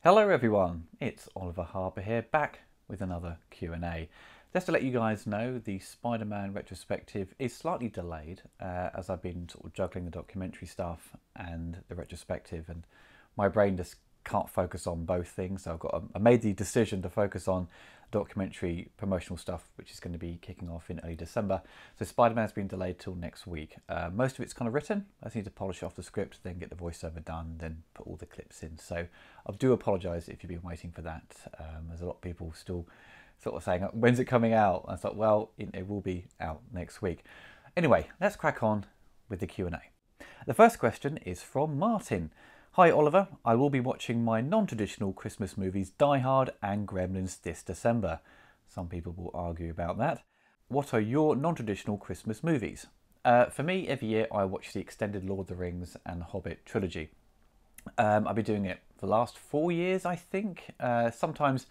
Hello everyone, it's Oliver Harper here, back with another Q&A. Just to let you guys know, the Spider-Man retrospective is slightly delayed as I've been sort of juggling the documentary stuff and the retrospective, and my brain just can't focus on both things. So I made the decision to focus on documentary promotional stuff, which is going to be kicking off in early December. So Spider-Man's been delayed till next week. Most of it's kind of written. I just need to polish off the script, then get the voiceover done, then put all the clips in. So I do apologise if you've been waiting for that. There's a lot of people still sort of saying, when's it coming out? I thought, well, it will be out next week. Anyway, let's crack on with the Q&A. The first question is from Martin. Hi Oliver, I will be watching my non-traditional Christmas movies Die Hard and Gremlins this December. Some people will argue about that. What are your non-traditional Christmas movies? For me, every year I watch the extended Lord of the Rings and Hobbit trilogy. I've been doing it for the last 4 years, I think. Sometimes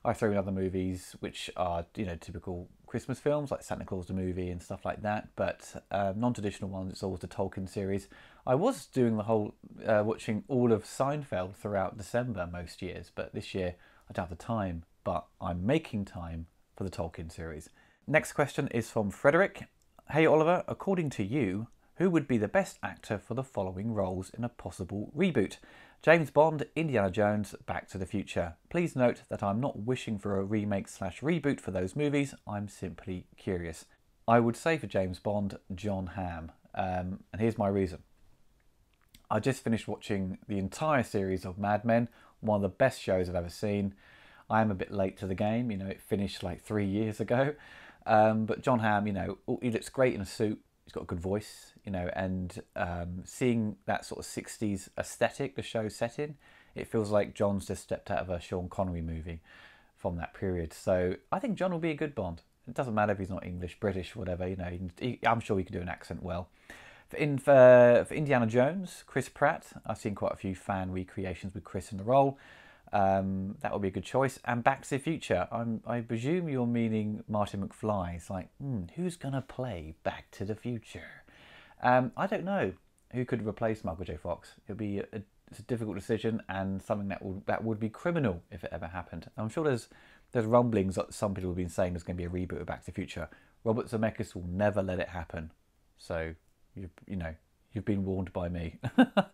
I throw in other movies which are, typical Christmas films like Santa Claus the movie and stuff like that, but non-traditional ones, it's always the Tolkien series. I was doing the whole, watching all of Seinfeld throughout December most years, but this year I don't have the time, but I'm making time for the Tolkien series. Next question is from Frederick. Hey Oliver, according to you, who would be the best actor for the following roles in a possible reboot? James Bond, Indiana Jones, Back to the Future. Please note that I'm not wishing for a remake/reboot for those movies, I'm simply curious. I would say for James Bond, Jon Hamm, and here's my reason. I just finished watching the entire series of Mad Men, one of the best shows I've ever seen. I am a bit late to the game, it finished like 3 years ago. But Jon Hamm, he looks great in a suit. He's got a good voice, and seeing that sort of 60s aesthetic the show's set in, it feels like John's just stepped out of a Sean Connery movie from that period. So I think John will be a good Bond. It doesn't matter if he's not English, British, whatever, I'm sure he can do an accent well. For Indiana Jones, Chris Pratt, I've seen quite a few fan recreations with Chris in the role. That would be a good choice. And Back to the Future, I presume you're meaning Martin McFly. It's like, who's going to play Back to the Future? I don't know who could replace Michael J. Fox. It's a difficult decision and something that would be criminal if it ever happened. I'm sure there's rumblings that some people have been saying there's going to be a reboot of Back to the Future. Robert Zemeckis will never let it happen. So, you've been warned by me. The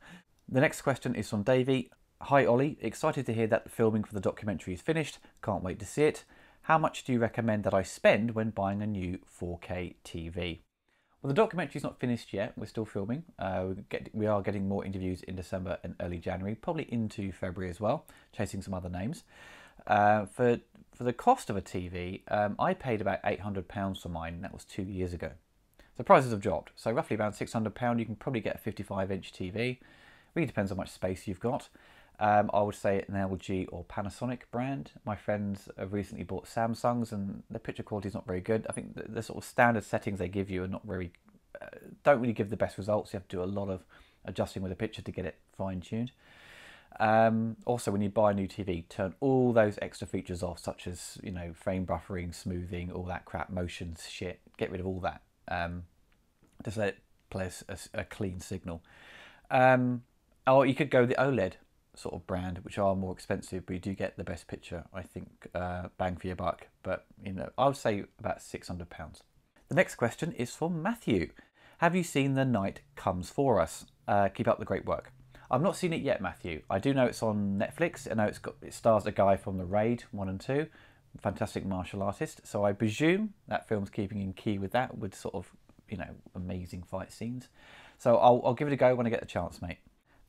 next question is from Davey. Hi Ollie, excited to hear that the filming for the documentary is finished. Can't wait to see it. How much do you recommend that I spend when buying a new 4K TV? Well, the documentary's not finished yet. We're still filming. We are getting more interviews in December and early January, probably into February as well, chasing some other names. For the cost of a TV, I paid about £800 for mine, and that was 2 years ago. The prices have dropped, so roughly around £600 you can probably get a 55-inch TV. Really depends on how much space you've got. I would say an LG or Panasonic brand. My friends have recently bought Samsungs and the picture quality is not very good. I think the sort of standard settings they give you are not very, don't really give the best results. You have to do a lot of adjusting with the picture to get it fine-tuned. Also, when you buy a new TV, turn all those extra features off, such as, frame buffering, smoothing, all that crap, motions, shit. Get rid of all that. Just let it play a clean signal. Or you could go the OLED sort of brand, which are more expensive, but you do get the best picture, I think, bang for your buck. But, I would say about £600. The next question is from Matthew. Have you seen The Night Comes For Us? Keep up the great work. I've not seen it yet, Matthew. I do know it's on Netflix. I know it stars a guy from The Raid 1 and 2, fantastic martial artist. So I presume that film's keeping in key with that, with sort of, amazing fight scenes. So I'll give it a go when I get the chance, mate.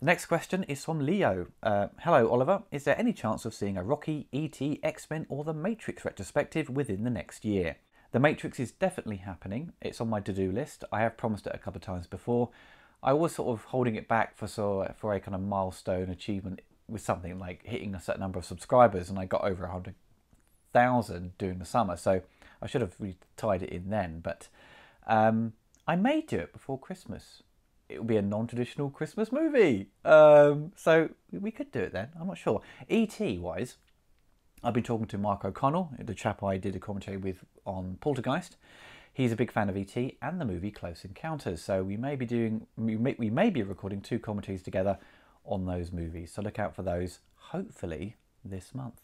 The next question is from Leo. Hello, Oliver. Is there any chance of seeing a Rocky, E.T., X-Men or The Matrix retrospective within the next year? The Matrix is definitely happening. It's on my to-do list. I have promised it a couple of times before. I was sort of holding it back for a kind of milestone achievement with something like hitting a certain number of subscribers, and I got over 100,000 during the summer, so I should have really tied it in then. But I may do it before Christmas. It will be a non-traditional Christmas movie. So we could do it then. I'm not sure. E.T. wise, I've been talking to Mark O'Connell, the chap I did a commentary with on Poltergeist. He's a big fan of E.T. and the movie Close Encounters. So we may be recording 2 commentaries together on those movies. So look out for those, hopefully this month.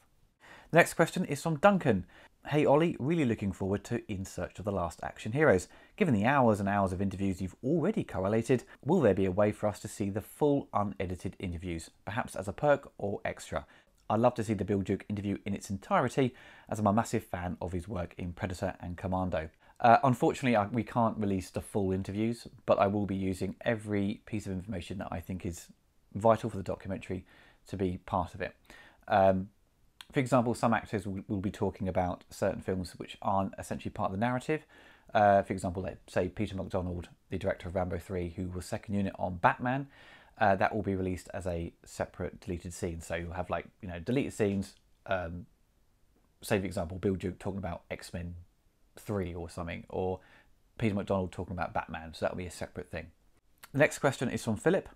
The next question is from Duncan. Hey Ollie, really looking forward to In Search of the Last Action Heroes. Given the hours and hours of interviews you've already correlated, will there be a way for us to see the full unedited interviews, perhaps as a perk or extra? I'd love to see the Bill Duke interview in its entirety, as I'm a massive fan of his work in Predator and Commando. Unfortunately, we can't release the full interviews, but I will be using every piece of information that I think is vital for the documentary to be part of it. For example, some actors will be talking about certain films which aren't essentially part of the narrative. For example, let's say Peter MacDonald, the director of Rambo 3, who was second unit on Batman, that will be released as a separate deleted scene. So you'll have deleted scenes, say for example, Bill Duke talking about X-Men 3 or something, or Peter MacDonald talking about Batman, so that'll be a separate thing. The next question is from Philip.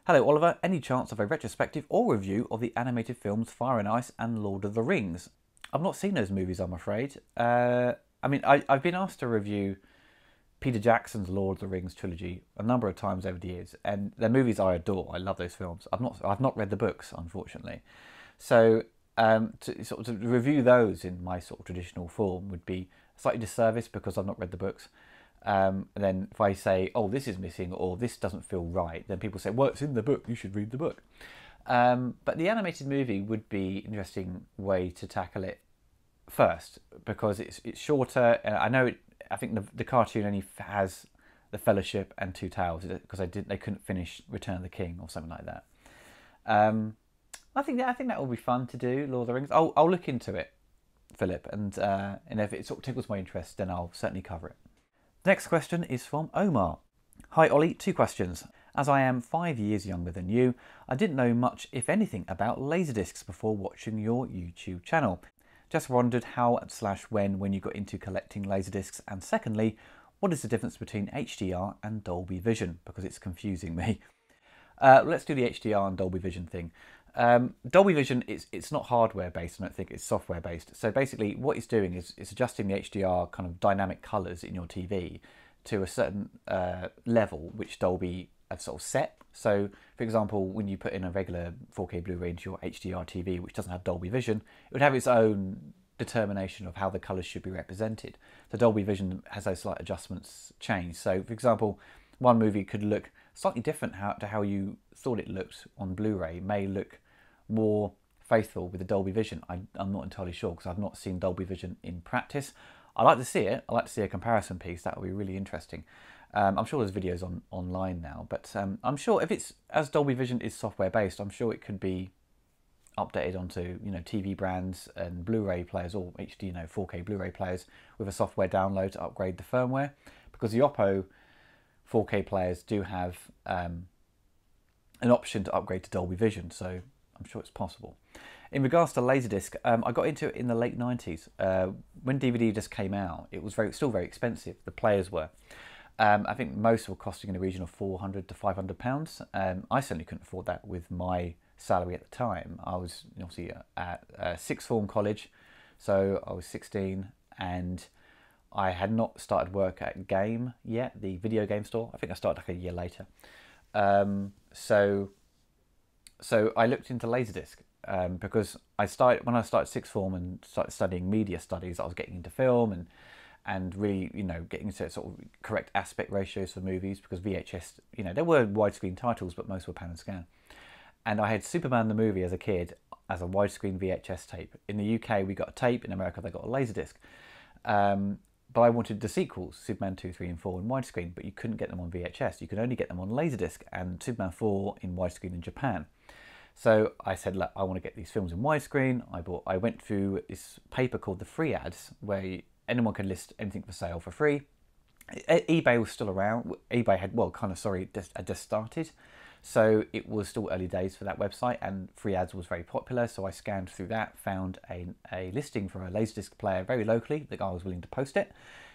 Hello Oliver, any chance of a retrospective or review of the animated films Fire and Ice and Lord of the Rings? I've not seen those movies, I'm afraid. I've been asked to review Peter Jackson's Lord of the Rings trilogy a number of times over the years, and their movies I adore. I love those films. I've not read the books, unfortunately. So to review those in my sort of traditional form would be a slightly disservice because I've not read the books. And then if I say, oh, this is missing or this doesn't feel right, then people say, well, it's in the book, you should read the book. But the animated movie would be an interesting way to tackle it first because it's shorter. I think the cartoon only has the Fellowship and Two Towers because they couldn't finish Return of the King or something like that. I think that will be fun to do, Lord of the Rings. I'll look into it, Philip, and if it sort of tickles my interest, then I'll certainly cover it. The next question is from Omar. Hi Ollie, 2 questions. As I am 5 years younger than you, I didn't know much, if anything, about Laserdiscs before watching your YouTube channel. Just wondered how/when you got into collecting Laserdiscs, and secondly, what is the difference between HDR and Dolby Vision, because it's confusing me. Let's do the HDR and Dolby Vision thing. Dolby Vision, it's not hardware based, I don't think, it's software based. So basically what it's doing is it's adjusting the HDR kind of dynamic colours in your TV to a certain level which Dolby have sort of set. So for example, when you put in a regular 4K Blu-ray into your HDR TV which doesn't have Dolby Vision, it would have its own determination of how the colours should be represented. So Dolby Vision has those slight adjustments changed. So for example, one movie could look slightly different to how you thought it looked on Blu-ray, may look more faithful with the Dolby Vision. I'm not entirely sure because I've not seen Dolby Vision in practice. I like to see it. I like to see a comparison piece. That would be really interesting. I'm sure there's videos online now, but I'm sure if it's, as Dolby Vision is software based, I'm sure it could be updated onto TV brands and Blu-ray players or HD 4K Blu-ray players with a software download to upgrade the firmware, because the Oppo 4K players do have an option to upgrade to Dolby Vision, so I'm sure it's possible. In regards to Laserdisc, I got into it in the late 90s. When DVD just came out, it was still very expensive, the players were. I think most were costing in the region of £400 to £500. I certainly couldn't afford that with my salary at the time. I was obviously at sixth form college, so I was 16 and I had not started work at Game yet, the video game store. I think I started like a year later. So I looked into Laserdisc because when I started sixth form and started studying media studies, I was getting into film and really, getting into sort of correct aspect ratios for movies, because VHS, there were widescreen titles, but most were pan and scan. And I had Superman the movie as a kid as a widescreen VHS tape. In the UK, we got a tape. In America, they got a Laserdisc. But I wanted the sequels, Superman 2, 3 and 4 in widescreen, but you couldn't get them on VHS. You could only get them on Laserdisc, and Superman 4 in widescreen in Japan. So I said, look, I want to get these films in widescreen. I went through this paper called the Free Ads, where anyone could list anything for sale for free. eBay was still around. eBay had, had just started. So it was still early days for that website, and Free Ads was very popular. So I scanned through that, found a listing for a Laserdisc player very locally. The guy was willing to post it.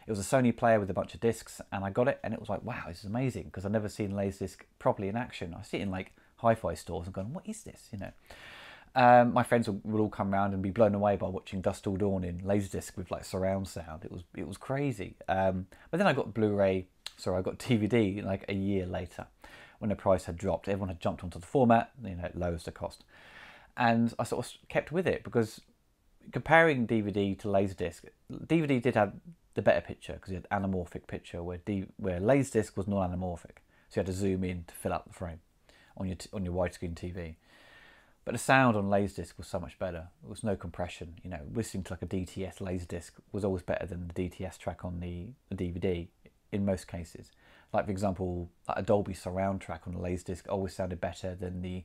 It was a Sony player with a bunch of discs, and I got it, and it was like, wow, this is amazing, because I've never seen Laserdisc properly in action. I see it in like hi-fi stores and going, what is this? My friends would all come around and be blown away by watching Dusk Till Dawn in Laserdisc with like surround sound. It was crazy. But then I got DVD like a year later when the price had dropped. Everyone had jumped onto the format, it lowers the cost. And I sort of kept with it because comparing DVD to Laserdisc, DVD did have the better picture because you had anamorphic picture, where Laserdisc was non-anamorphic, so you had to zoom in to fill up the frame on your widescreen TV. But the sound on Laserdisc was so much better. There was no compression. You know, listening to like a DTS Laserdisc was always better than the DTS track on the DVD in most cases. Like for example, like a Dolby surround track on a Laserdisc always sounded better than the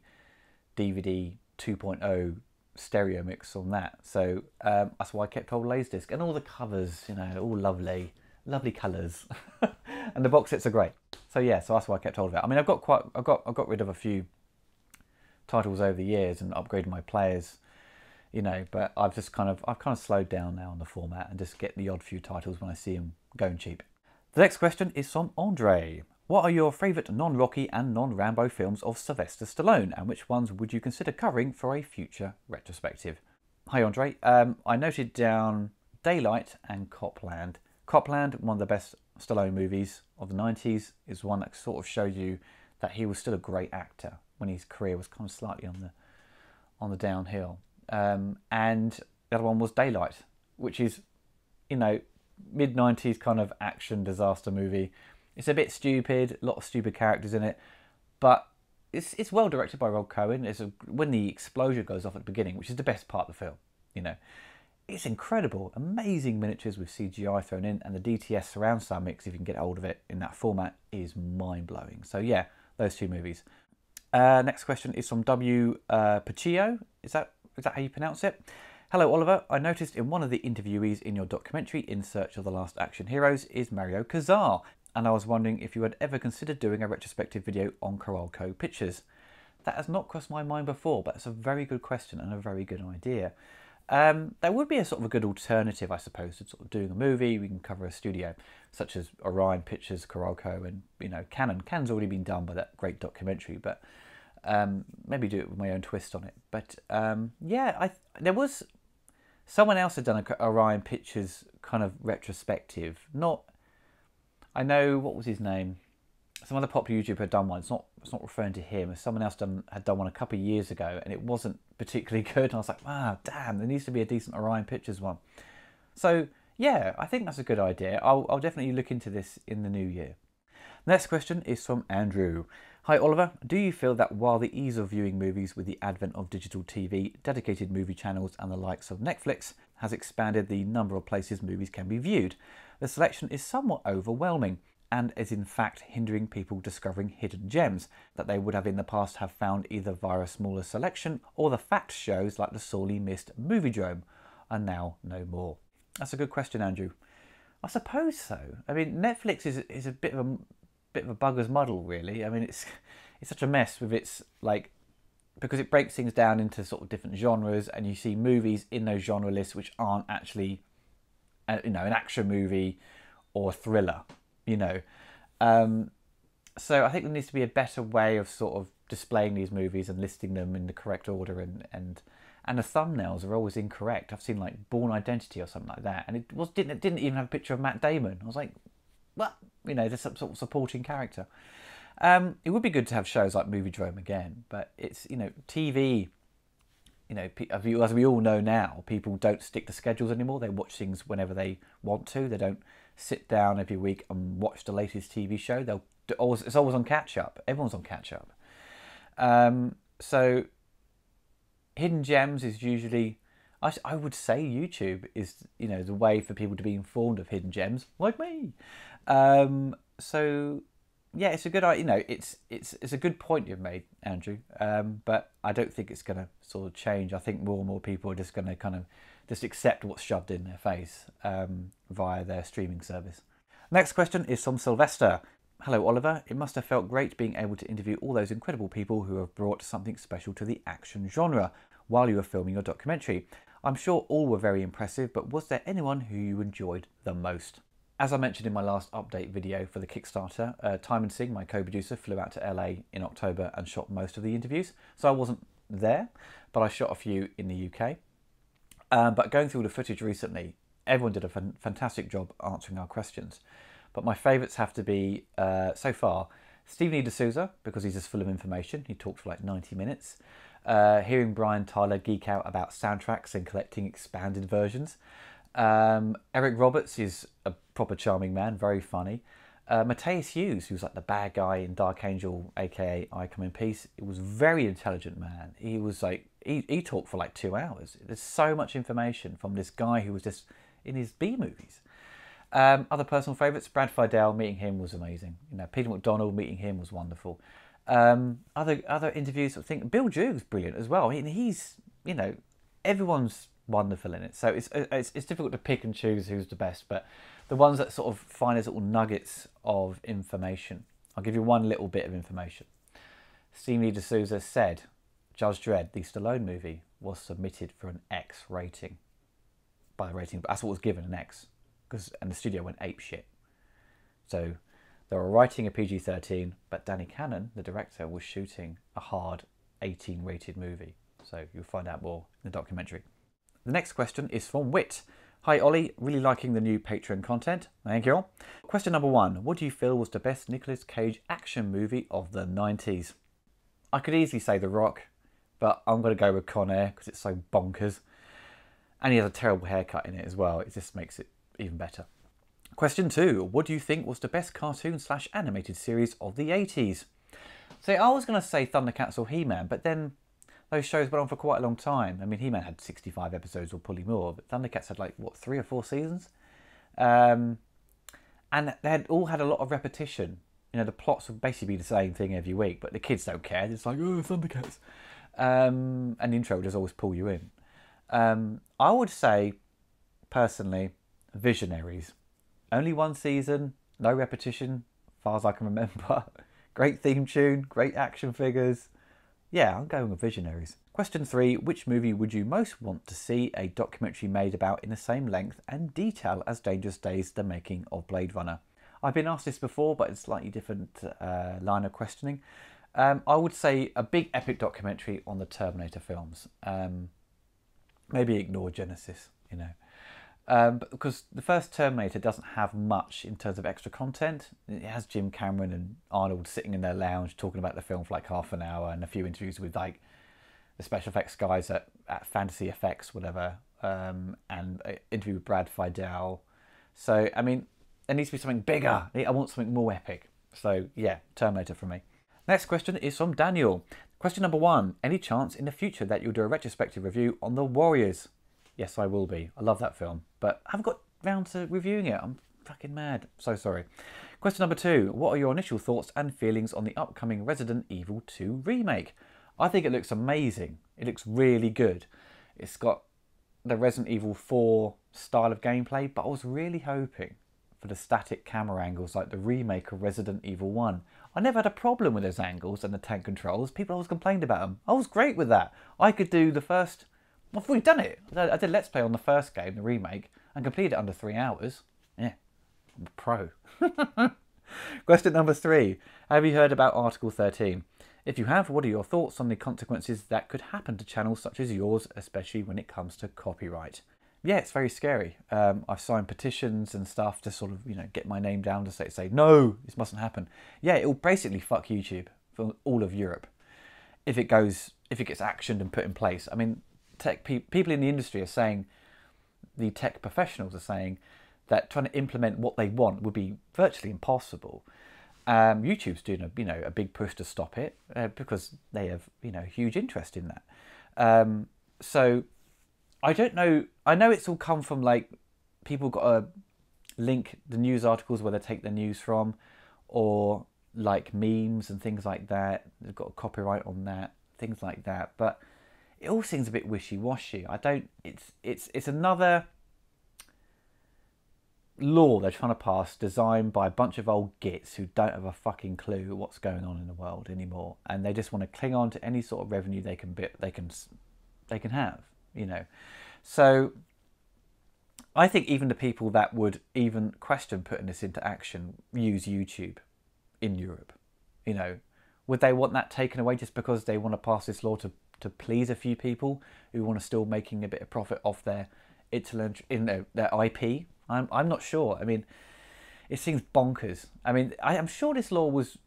DVD 2.0 stereo mix on that. So that's why I kept hold of Laserdisc. And all the covers, you know, all lovely colours, and the box sets are great. So yeah, so that's why I kept hold of it. I mean, I've got rid of a few titles over the years and upgraded my players, you know, but I've kind of slowed down now on the format and just get the odd few titles when I see them going cheap. The next question is from Andre. What are your favourite non-Rocky and non-Rambo films of Sylvester Stallone, and which ones would you consider covering for a future retrospective? Hi Andre, I noted down Daylight and Copland. Copland, one of the best Stallone movies of the 90s, is one that sort of showed you that he was still a great actor when his career was kind of slightly on the downhill. And the other one was Daylight, which is, you know, mid-90s kind of action disaster movie. It's a bit stupid, a lot of stupid characters in it, but it's well directed by Rob Cohen. When the explosion goes off at the beginning, which is the best part of the film, you know, it's incredible, amazing miniatures with CGI thrown in, and the DTS surround sound mix, if you can get hold of it in that format, is mind-blowing. So yeah, those two movies. Next question is from W. Paccio. Is that how you pronounce it? Hello, Oliver. I noticed in one of the interviewees in your documentary, In Search of the Last Action Heroes, is Mario Kassar, and I was wondering if you had ever considered doing a retrospective video on Carolco Pictures. That has not crossed my mind before, but it's a very good question and a very good idea. There would be a sort of a good alternative, I suppose, to sort of doing a movie. We can cover a studio, such as Orion Pictures, Carolco, and, you know, Canon. Canon's already been done by that great documentary, but maybe do it with my own twist on it. But yeah, there was someone else had done a Orion Pictures kind of retrospective. I know, what was his name? Some other popular YouTuber had done one. It's not referring to him. Someone else had done one a couple of years ago, and it wasn't particularly good. And I was like, ah, damn, there needs to be a decent Orion Pictures one. So yeah, I think that's a good idea. I'll definitely look into this in the new year. Next question is from Andrew. Hi Oliver, do you feel that while the ease of viewing movies with the advent of digital TV, dedicated movie channels and the likes of Netflix has expanded the number of places movies can be viewed, the selection is somewhat overwhelming and is in fact hindering people discovering hidden gems that they would have in the past have found either via a smaller selection or the fact shows like the sorely missed Moviedrome are now no more? That's a good question, Andrew. I suppose so. I mean, Netflix is a bit of a bugger's muddle, really. I mean, it's such a mess with its, like, because it breaks things down into sort of different genres, and you see movies in those genre lists which aren't actually, you know, an action movie or a thriller, you know. So I think there needs to be a better way of sort of displaying these movies and listing them in the correct order, and the thumbnails are always incorrect. I've seen like Bourne Identity or something like that, and it didn't even have a picture of Matt Damon. I was like, what? You know, there's some sort of supporting character. It would be good to have shows like Moviedrome again, but it's, you know, TV, you know, as we all know now, people don't stick to schedules anymore. They watch things whenever they want to. They don't sit down every week and watch the latest TV show. It's always on catch up. Everyone's on catch up. So hidden gems is usually, I would say YouTube is, you know, the way for people to be informed of hidden gems like me. So yeah, it's a good, you know, it's a good point you've made, Andrew. But I don't think it's going to sort of change. I think more and more people are just going to kind of just accept what's shoved in their face via their streaming service. Next question is from Sylvester. Hello, Oliver. It must have felt great being able to interview all those incredible people who have brought something special to the action genre while you were filming your documentary. I'm sure all were very impressive, but was there anyone who you enjoyed the most? As I mentioned in my last update video for the Kickstarter, Timon Singh, my co-producer, flew out to LA in October and shot most of the interviews. So I wasn't there, but I shot a few in the UK. But going through the footage recently, everyone did a fantastic job answering our questions. But my favourites have to be, so far, Stephen E. D'Souza, because he's just full of information. He talked for like 90 minutes. Hearing Brian Tyler geek out about soundtracks and collecting expanded versions. Eric Roberts is a proper charming man, very funny. Matthias Hughes, who's like the bad guy in Dark Angel, aka I Come in Peace, he was a very intelligent man. He was like, he talked for like 2 hours. There's so much information from this guy who was just in his B movies. Other personal favourites, Brad Fiedel, meeting him was amazing. You know, Peter McDonald, meeting him was wonderful. Other interviews, I think Bill Duke's brilliant as well. He's, you know, everyone's wonderful in it. So it's difficult to pick and choose who's the best, but the ones that sort of find as little nuggets of information. I'll give you one little bit of information. Stephen E. D'Souza said Judge Dredd, the Stallone movie, was submitted for an X rating. By the rating, but that's what was given, an X. And the studio went apeshit. So they were writing a PG-13, but Danny Cannon, the director, was shooting a hard 18 rated movie. So you'll find out more in the documentary. The next question is from Wit. Hi Ollie, really liking the new Patreon content. Thank you all. Question number 1. What do you feel was the best Nicolas Cage action movie of the 90s? I could easily say The Rock, but I'm going to go with Con Air because it's so bonkers. And he has a terrible haircut in it as well. It just makes it even better. Question 2. What do you think was the best cartoon/animated series of the 80s? So I was going to say Thundercats or He-Man, but then those shows went on for quite a long time. I mean, He-Man had 65 episodes or probably more, but Thundercats had like, what, 3 or 4 seasons? And they had all had a lot of repetition. You know, the plots would basically be the same thing every week, but the kids don't care. It's like, oh, Thundercats. And the intro would just always pull you in. I would say, personally, Visionaries. Only 1 season, no repetition, as far as I can remember. Great theme tune, great action figures. Yeah, I'm going with Visionaries. Question 3. Which movie would you most want to see a documentary made about in the same length and detail as Dangerous Days, the making of Blade Runner? I've been asked this before, but it's a slightly different line of questioning. I would say a big epic documentary on the Terminator films. Maybe ignore Genesis, you know. But because the first Terminator doesn't have much in terms of extra content. It has Jim Cameron and Arnold sitting in their lounge talking about the film for like half an hour and a few interviews with like the special effects guys at Fantasy Effects, whatever, and an interview with Brad Fiedel. So, I mean, there needs to be something bigger. I want something more epic. So, yeah, Terminator for me. Next question is from Daniel. Question number 1. Any chance in the future that you'll do a retrospective review on The Warriors? Yes, I will be. I love that film, but I haven't got round to reviewing it. I'm fucking mad. So sorry. Question number 2. What are your initial thoughts and feelings on the upcoming Resident Evil 2 remake? I think it looks amazing. It looks really good. It's got the Resident Evil 4 style of gameplay, but I was really hoping for the static camera angles like the remake of Resident Evil 1. I never had a problem with those angles and the tank controls. People always complained about them. I was great with that. I could do the first... I've already done it. I did Let's Play on the first game, the remake, and completed it under 3 hours. Yeah, I'm a pro. Question number 3. Have you heard about Article 13? If you have, what are your thoughts on the consequences that could happen to channels such as yours, especially when it comes to copyright? Yeah, it's very scary. I've signed petitions and stuff to sort of, you know, get my name down to say no, this mustn't happen. Yeah, it'll basically fuck YouTube for all of Europe if it gets actioned and put in place. I mean, people in the industry are saying, the tech professionals are saying that trying to implement what they want would be virtually impossible. YouTube's doing a big push to stop it because they have huge interest in that. So I don't know. I know it's all come from like people got to link the news articles where they take their news from, or like memes and things like that. They've got a copyright on that, things like that. But it all seems a bit wishy-washy. It's another law they're trying to pass, designed by a bunch of old gits who don't have a fucking clue what's going on in the world anymore, and they just want to cling on to any sort of revenue they can have, So I think even the people that would even question putting this into action use YouTube in Europe. Would they want that taken away just because they want to pass this law to please a few people who want to still making a bit of profit off their IP? I'm not sure. I mean, it seems bonkers. I mean, I'm sure this law was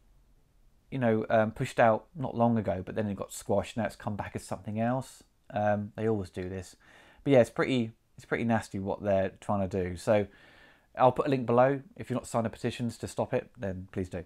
pushed out not long ago, but then it got squashed. Now it's come back as something else. They always do this. But yeah, it's pretty nasty what they're trying to do. So I'll put a link below. If you're not signing petitions to stop it, then please do.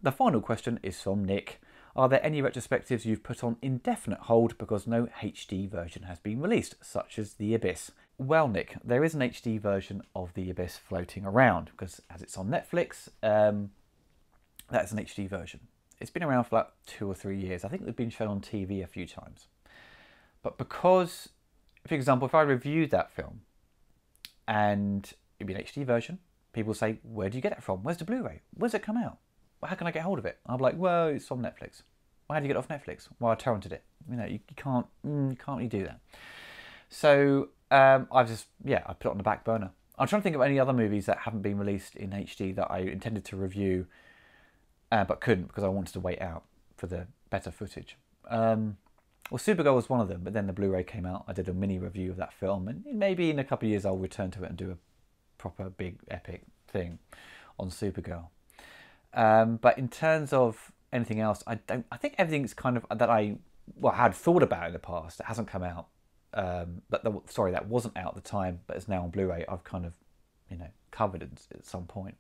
The final question is from Nick. Are there any retrospectives you've put on indefinite hold because no HD version has been released, such as The Abyss? Well, Nick, there is an HD version of The Abyss floating around because as it's on Netflix, that's an HD version. It's been around for like 2 or 3 years. I think they've been shown on TV a few times. But because, for example, if I reviewed that film and it'd be an HD version, people say, where do you get it from? Where's the Blu-ray? Where's it come out? Well, how can I get hold of it? I'm like, well, it's from Netflix. Well, how do you get it off Netflix? Well, I torrented it. You can't really do that. So I put it on the back burner. I'm trying to think of any other movies that haven't been released in HD that I intended to review, but couldn't because I wanted to wait out for the better footage. Well, Supergirl was one of them, but then the Blu-ray came out. I did a mini review of that film, and maybe in a couple of years I'll return to it and do a proper big epic thing on Supergirl. But in terms of anything else, I think everything's kind of that I had thought about in the past that hasn't come out. That wasn't out at the time, but is now on Blu-ray. I've kind of, covered at some point.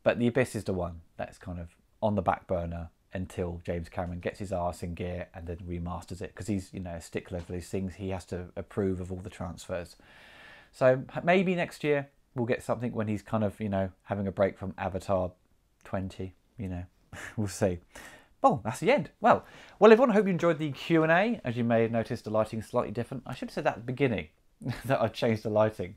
But The Abyss is the one that's kind of on the back burner until James Cameron gets his arse in gear and then remasters it, because he's a stickler for these things. He has to approve of all the transfers. So maybe next year we'll get something when he's kind of having a break from Avatar 20. We'll see. Oh, that's the end. Well, everyone, I hope you enjoyed the Q&A. As you may have noticed, the lighting's slightly different. I should have said that at the beginning, that I changed the lighting.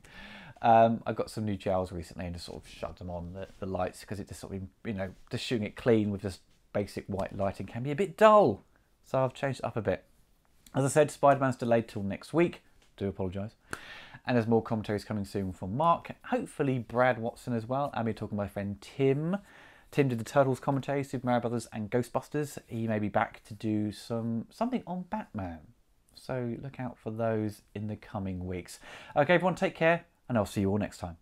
I got some new gels recently and just sort of shoved them on the lights because it just sort of, just shooting it clean with just basic white lighting can be a bit dull. So I've changed it up a bit. As I said, Spider-Man's delayed till next week. Do apologise. And there's more commentaries coming soon from Mark. Hopefully Brad Watson as well. I'll be talking to my friend Tim. Tim did the Turtles commentary, Super Mario Brothers and Ghostbusters. He may be back to do something on Batman. So look out for those in the coming weeks. Okay, everyone, take care, and I'll see you all next time.